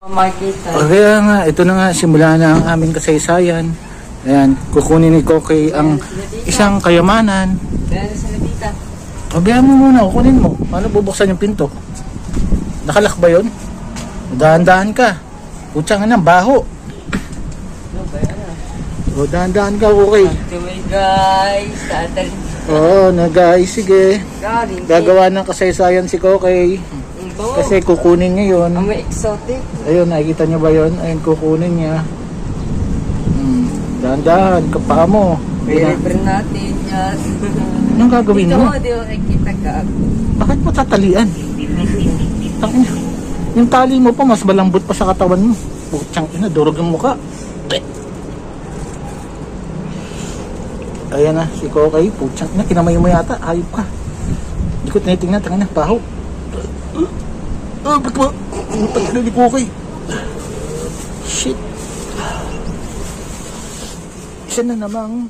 Makita. Kaya nga, ito na nga, simula na ang aming kasaysayan. Ayan, kukunin ni Kokoy ang isang kayamanan. Kaya na sila tita. Pabayaan mo muna, kukunin mo. Paano bubuksan yung pinto? Nakalak ba yun? Dahan-dahan ka. Putsang nga ng baho. No, kaya na. O, dahan-dahan ka, okay. Anyway guys, tatal. Oo, na guys, sige. Galing. Gagawa ng kasaysayan si Kokoy. Kasi kukunin niya yun. Ang may exotic. Ayun, nakikita niyo ba yun? Ayun, kukunin niya. Dahan-dahan, kapaa mo. I-refer natin yan. Anong gagawin Dito mo? mo, di ko nakikita ka. Bakit mo tatalian? Tangina. Yung tali mo pa, mas malambot pa sa katawan mo. Putsang ina, durog ang mukha. Ayan na, si Kokoy. Putsang ina, kinamay mo yata. Ayop ka. Hindi ko tinitingnan, tangina, paho. Ba't mo? Utang ina ni Kokoy. Shit. Isa na namang